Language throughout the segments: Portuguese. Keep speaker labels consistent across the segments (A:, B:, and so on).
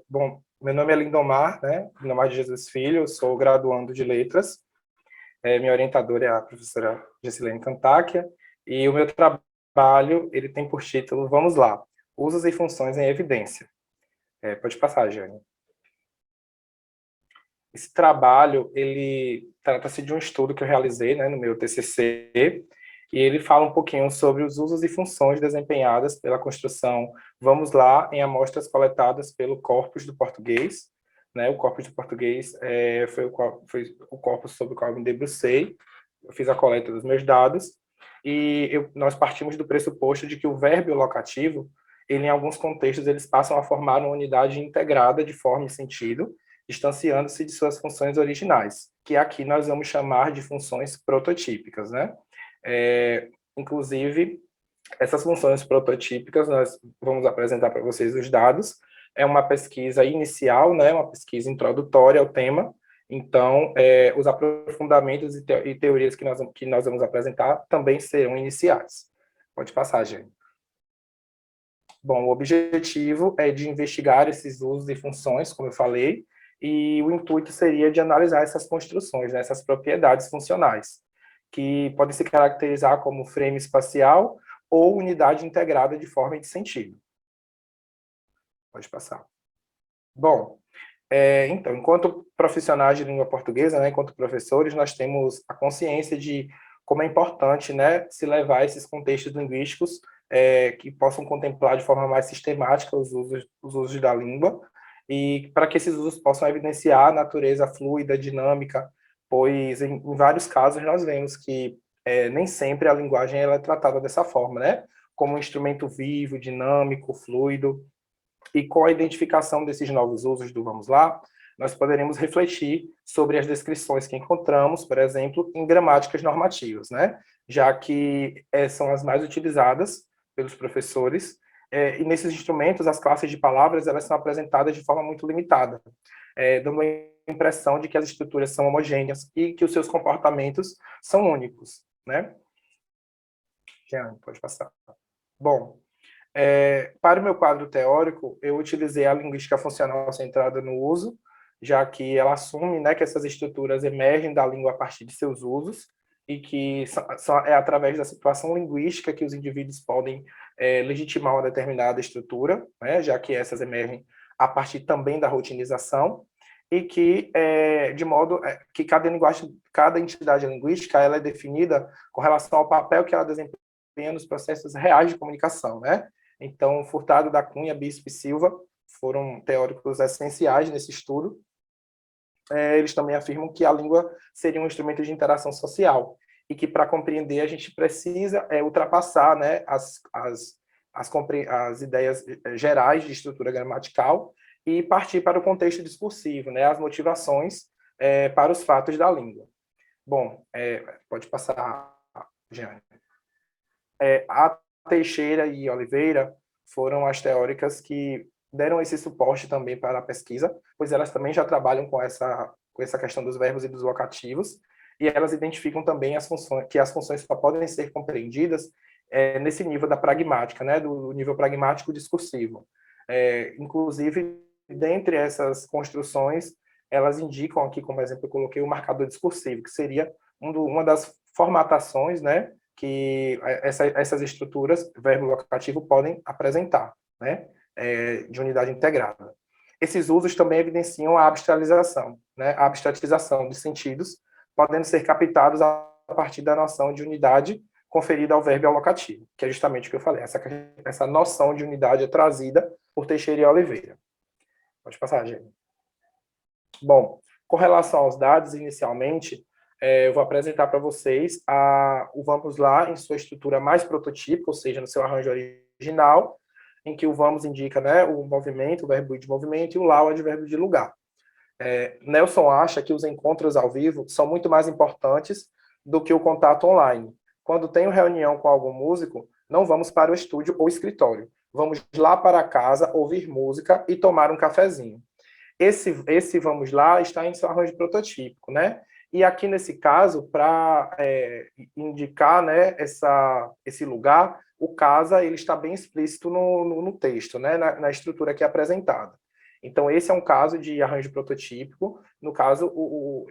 A: Bom, meu nome é Lindomar, né? Lindomar de Jesus Filho, eu sou graduando de Letras. Minha orientadora é a professora Gessilene Cantáquia, e o meu trabalho, ele tem por título, vamos lá, Usos e Funções em Evidência. Pode passar, Jane. Esse trabalho, ele trata-se de um estudo que eu realizei, né, no meu TCC, e ele fala um pouquinho sobre os usos e funções desempenhadas pela construção, vamos lá, em amostras coletadas pelo corpus do português, né, o corpus do português foi o corpus sobre o qual eu me debrucei, eu fiz a coleta dos meus dados, e nós partimos do pressuposto de que o verbo e o locativo, ele, em alguns contextos, eles passam a formar uma unidade integrada de forma e sentido, distanciando-se de suas funções originais, que aqui nós vamos chamar de funções prototípicas, né? Inclusive, essas funções prototípicas, nós vamos apresentar para vocês os dados, é uma pesquisa inicial, né, uma pesquisa introdutória ao tema, então, os aprofundamentos e teorias que nós vamos apresentar também serão iniciais. Pode passar, gente. Bom, o objetivo é de investigar esses usos e funções, como eu falei, e o intuito seria de analisar essas construções, né, essas propriedades funcionais, que podem se caracterizar como frame espacial ou unidade integrada de forma e de sentido. Pode passar. Bom, então, enquanto profissionais de língua portuguesa, né, enquanto professores, nós temos a consciência de como é importante, né, se levar esses contextos linguísticos que possam contemplar de forma mais sistemática os usos da língua, e para que esses usos possam evidenciar a natureza fluida, dinâmica, pois em vários casos nós vemos que nem sempre a linguagem ela é tratada dessa forma, né, como um instrumento vivo, dinâmico, fluido, e com a identificação desses novos usos do vamos lá, nós poderemos refletir sobre as descrições que encontramos, por exemplo, em gramáticas normativas, né? Já que são as mais utilizadas pelos professores, e nesses instrumentos, as classes de palavras elas são apresentadas de forma muito limitada, dando a impressão de que as estruturas são homogêneas e que os seus comportamentos são únicos, né? Jean, pode passar. Bom, para o meu quadro teórico, eu utilizei a linguística funcional centrada no uso, já que ela assume, né, que essas estruturas emergem da língua a partir de seus usos e que é através da situação linguística que os indivíduos podem legitimar uma determinada estrutura, né, já que essas emergem a partir também da rotinização e que, de modo que cada entidade linguística ela é definida com relação ao papel que ela desempenha nos processos reais de comunicação, né? Então, Furtado da Cunha, Bispo e Silva foram teóricos essenciais nesse estudo. Eles também afirmam que a língua seria um instrumento de interação social e que, para compreender, a gente precisa ultrapassar, né, as ideias gerais de estrutura gramatical e partir para o contexto discursivo, né, as motivações para os fatos da língua. Bom, pode passar, Jeane. A Teixeira e Oliveira foram as teóricas que deram esse suporte também para a pesquisa, pois elas também já trabalham com essa questão dos verbos e dos locativos, e elas identificam também que as funções só podem ser compreendidas nesse nível da pragmática, né, do nível pragmático discursivo. Inclusive, dentre essas construções, elas indicam aqui, como exemplo, eu coloquei o marcador discursivo, que seria uma das formatações, né, que essas estruturas, verbo locativo, podem apresentar, né, de unidade integrada. Esses usos também evidenciam a abstratização, né, a abstratização de sentidos, podendo ser captados a partir da noção de unidade conferida ao verbo e ao locativo, que é justamente o que eu falei. Essa noção de unidade é trazida por Teixeira e Oliveira. Pode passar, gente. Bom, com relação aos dados, inicialmente, eu vou apresentar para vocês o Vamos Lá em sua estrutura mais prototípica, ou seja, no seu arranjo original, em que o Vamos indica, né, o movimento, o verbo de movimento, e o Lá o advérbio de lugar. Nelson acha que os encontros ao vivo são muito mais importantes do que o contato online. Quando tenho reunião com algum músico, não vamos para o estúdio ou escritório. Vamos lá para casa, ouvir música e tomar um cafezinho. Esse vamos lá está em seu arranjo prototípico, né? E aqui nesse caso, para indicar, né, esse lugar, o CASA ele está bem explícito no texto, né, na estrutura aqui apresentada. Então, esse é um caso de arranjo prototípico, no caso,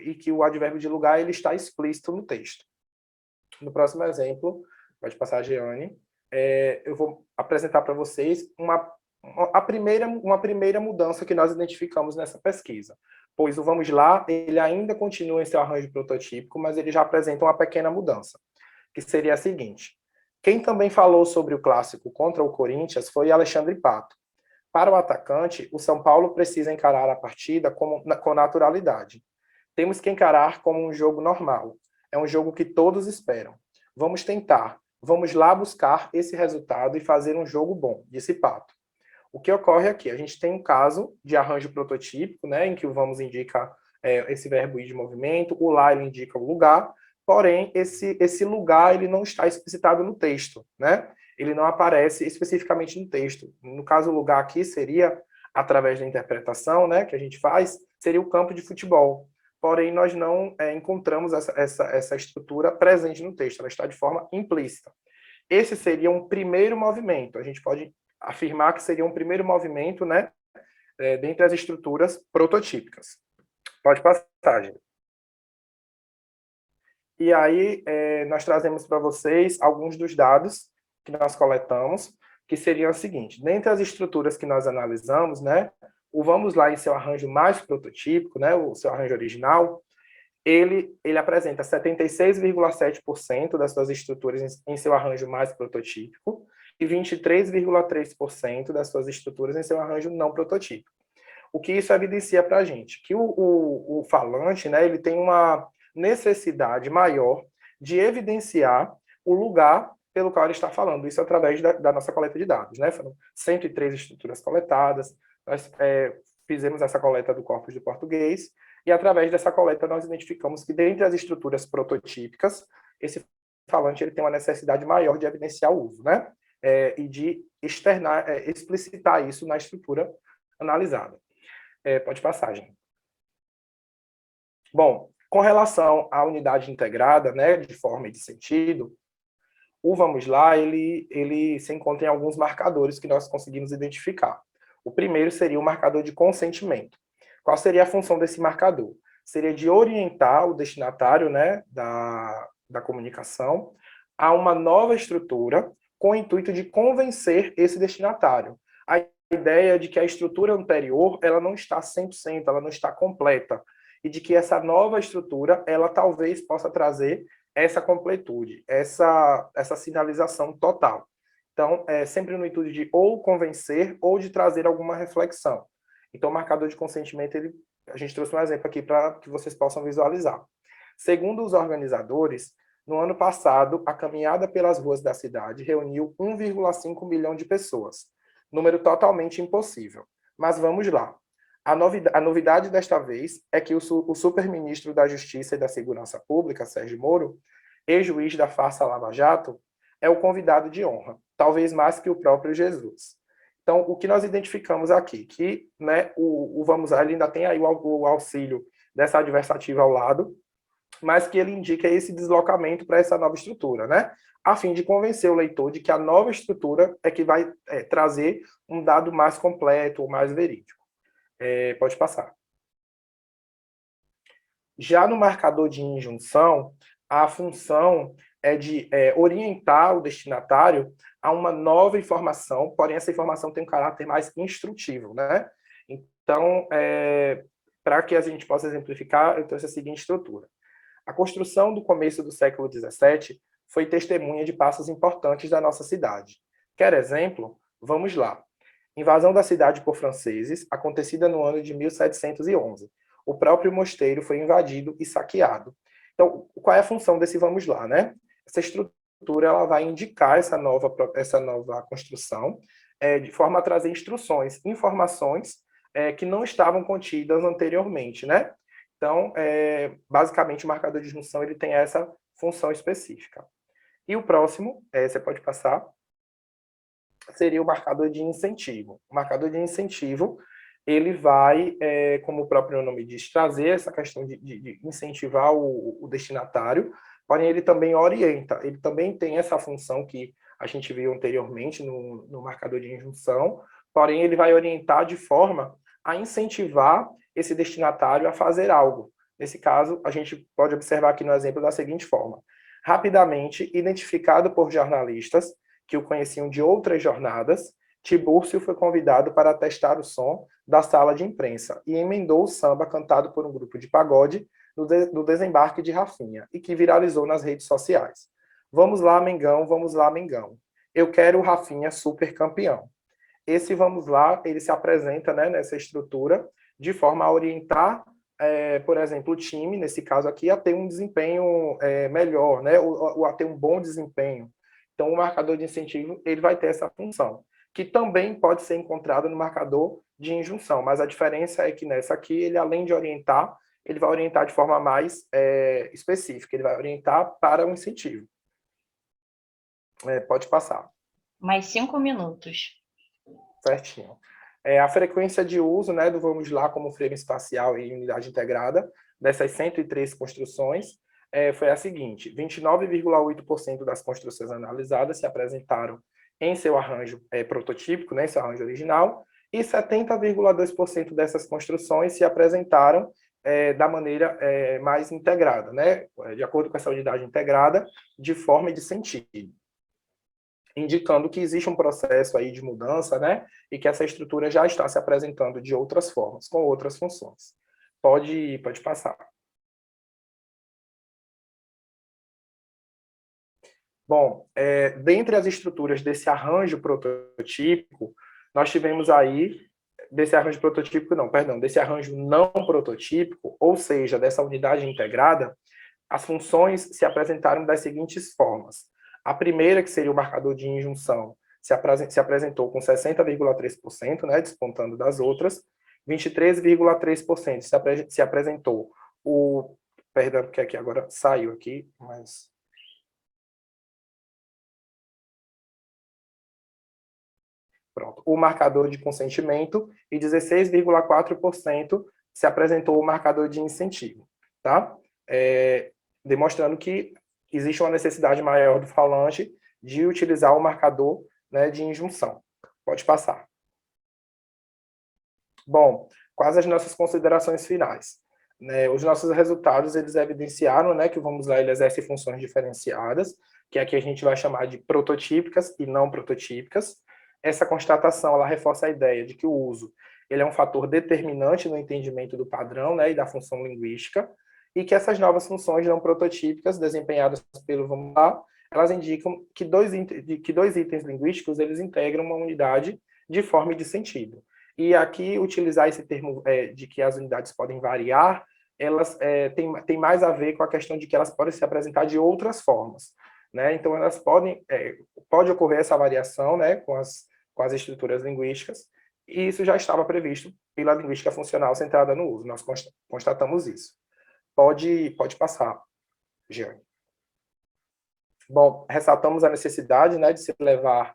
A: e que o advérbio de lugar ele está explícito no texto. No próximo exemplo, pode passar a Jeane, eu vou apresentar para vocês uma primeira mudança que nós identificamos nessa pesquisa. Pois o Vamos Lá, ele ainda continua em seu arranjo prototípico, mas ele já apresenta uma pequena mudança, que seria a seguinte. Quem também falou sobre o clássico contra o Corinthians foi Alexandre Pato. Para o atacante, o São Paulo precisa encarar a partida com naturalidade. Temos que encarar como um jogo normal. É um jogo que todos esperam. Vamos tentar. Vamos lá buscar esse resultado e fazer um jogo bom, disse Pato. O que ocorre aqui? A gente tem um caso de arranjo prototípico, né, em que o vamos indica esse verbo ir de movimento, o lá ele indica o lugar, porém, esse lugar ele não está explicitado no texto, né? Ele não aparece especificamente no texto. No caso, o lugar aqui seria, através da interpretação, né, que a gente faz, seria o campo de futebol. Porém, nós não encontramos essa estrutura presente no texto, ela está de forma implícita. Esse seria um primeiro movimento, a gente pode afirmar que seria um primeiro movimento, né, dentre as estruturas prototípicas. Pode passar, gente. E aí, nós trazemos para vocês alguns dos dados que nós coletamos, que seriam o seguinte: dentre as estruturas que nós analisamos, né, o Vamos Lá em seu arranjo mais prototípico, né, o seu arranjo original, ele apresenta 76,7% das suas estruturas em seu arranjo mais prototípico e 23,3% das suas estruturas em seu arranjo não prototípico. O que isso evidencia para a gente? Que o falante, né, ele tem uma necessidade maior de evidenciar o lugar pelo qual ele está falando. Isso através da nossa coleta de dados, né? Foram 103 estruturas coletadas, nós fizemos essa coleta do corpus de português, e através dessa coleta nós identificamos que dentre as estruturas prototípicas, esse falante ele tem uma necessidade maior de evidenciar o uso, né? E de explicitar isso na estrutura analisada. Pode passar, gente. Bom, com relação à unidade integrada, né, de forma e de sentido, o Vamos Lá, ele se encontra em alguns marcadores que nós conseguimos identificar. O primeiro seria o marcador de consentimento. Qual seria a função desse marcador? Seria de orientar o destinatário, né, da comunicação a uma nova estrutura com o intuito de convencer esse destinatário. A ideia de que a estrutura anterior ela não está 100%, ela não está completa, e de que essa nova estrutura ela talvez possa trazer essa completude, essa sinalização total. Então, sempre no intuito de ou convencer ou de trazer alguma reflexão. Então, o marcador de consentimento, a gente trouxe um exemplo aqui para que vocês possam visualizar. Segundo os organizadores, no ano passado, a caminhada pelas ruas da cidade reuniu 1,5 milhão de pessoas. Número totalmente impossível. Mas vamos lá. A novidade desta vez é que o superministro da Justiça e da Segurança Pública, Sérgio Moro, ex-juiz da farsa Lava Jato, é o convidado de honra, talvez mais que o próprio Jesus. Então, o que nós identificamos aqui, que, né, o Vamos Lá, ele ainda tem aí o auxílio dessa adversativa ao lado, mas que ele indica esse deslocamento para essa nova estrutura, né? A fim de convencer o leitor de que a nova estrutura é que vai trazer um dado mais completo ou mais verídico. Pode passar. Já no marcador de injunção, a função é de orientar o destinatário a uma nova informação, porém essa informação tem um caráter mais instrutivo, né? Então, para que a gente possa exemplificar, eu trouxe a seguinte estrutura. A construção do começo do século XVII foi testemunha de passos importantes da nossa cidade. Quer exemplo? Vamos lá. Invasão da cidade por franceses, acontecida no ano de 1711. O próprio mosteiro foi invadido e saqueado. Então, qual é a função desse Vamos Lá, né? Essa estrutura ela vai indicar essa nova construção, de forma a trazer instruções, informações que não estavam contidas anteriormente, né? Então, basicamente, o marcador de junção ele tem essa função específica. E o próximo, você pode passar, seria o marcador de incentivo. O marcador de incentivo, ele vai, como o próprio nome diz, trazer essa questão de incentivar o destinatário, porém ele também orienta, ele também tem essa função que a gente viu anteriormente no marcador de injunção, porém ele vai orientar de forma a incentivar esse destinatário a fazer algo. Nesse caso, a gente pode observar aqui no exemplo da seguinte forma: rapidamente identificado por jornalistas que o conheciam de outras jornadas, Tibúrcio foi convidado para testar o som da sala de imprensa e emendou o samba cantado por um grupo de pagode no desembarque de Rafinha e que viralizou nas redes sociais. Vamos lá, Mengão, vamos lá, Mengão. Eu quero o Rafinha super campeão. Esse vamos lá, ele se apresenta, né, nessa estrutura de forma a orientar, por exemplo, o time, nesse caso aqui, a ter um desempenho melhor, né, ou a ter um bom desempenho. Então, o marcador de incentivo ele vai ter essa função, que também pode ser encontrado no marcador de injunção, mas a diferença é que nessa aqui, ele além de orientar, ele vai orientar de forma mais específica, ele vai orientar para o incentivo. Pode passar.
B: Mais 5 minutos.
A: Certinho. A frequência de uso, né, do vamos lá como frame espacial e unidade integrada, dessas 103 construções, foi a seguinte: 29,8% das construções analisadas se apresentaram em seu arranjo prototípico, né, em seu arranjo original, e 70,2% dessas construções se apresentaram da maneira mais integrada, né, de acordo com essa unidade integrada, de forma e de sentido, indicando que existe um processo aí de mudança, né, e que essa estrutura já está se apresentando de outras formas, com outras funções. Pode passar. Bom, dentre as estruturas desse arranjo prototípico, nós tivemos aí, desse arranjo prototípico não, perdão, desse arranjo não prototípico, ou seja, dessa unidade integrada, as funções se apresentaram das seguintes formas. A primeira, que seria o marcador de injunção, se apresentou com 60,3%, né, despontando das outras. 23,3% se apresentou o... Perdão, porque aqui agora saiu aqui, mas... Pronto. O marcador de consentimento e 16,4% se apresentou o marcador de incentivo, tá? Demonstrando que existe uma necessidade maior do falante de utilizar o marcador, né, de injunção. Pode passar. Bom, quais as nossas considerações finais? Os nossos resultados, eles evidenciaram, né, que o vamos lá, ele exerce funções diferenciadas, que aqui a gente vai chamar de prototípicas e não prototípicas. Essa constatação, ela reforça a ideia de que o uso, ele é um fator determinante no entendimento do padrão, né, e da função linguística, e que essas novas funções não prototípicas, desempenhadas pelo vamos lá, elas indicam que dois itens linguísticos, eles integram uma unidade de forma e de sentido. E aqui, utilizar esse termo de que as unidades podem variar, elas têm mais a ver com a questão de que elas podem se apresentar de outras formas, né? Então, elas pode ocorrer essa variação, né, com as estruturas linguísticas, e isso já estava previsto pela linguística funcional centrada no uso. Nós constatamos isso. Pode passar, Jeane. Bom, ressaltamos a necessidade, né, de se levar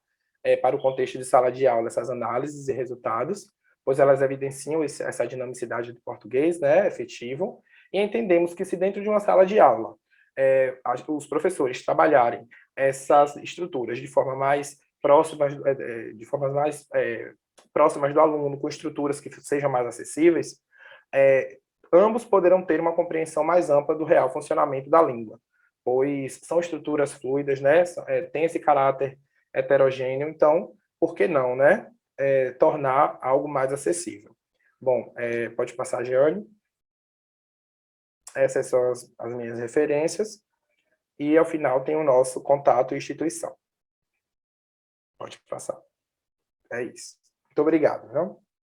A: para o contexto de sala de aula essas análises e resultados, pois elas evidenciam essa dinamicidade do português, né, efetivo, e entendemos que se dentro de uma sala de aula os professores trabalharem essas estruturas de forma mais próximas, próximas do aluno, com estruturas que sejam mais acessíveis, ambos poderão ter uma compreensão mais ampla do real funcionamento da língua, pois são estruturas fluidas, né? Tem esse caráter heterogêneo, então, por que não, né? Tornar algo mais acessível. Bom, pode passar, Jeane. Essas são as minhas referências. E, ao final, tem o nosso contato e instituição. Pode passar. É isso. Muito obrigado, viu?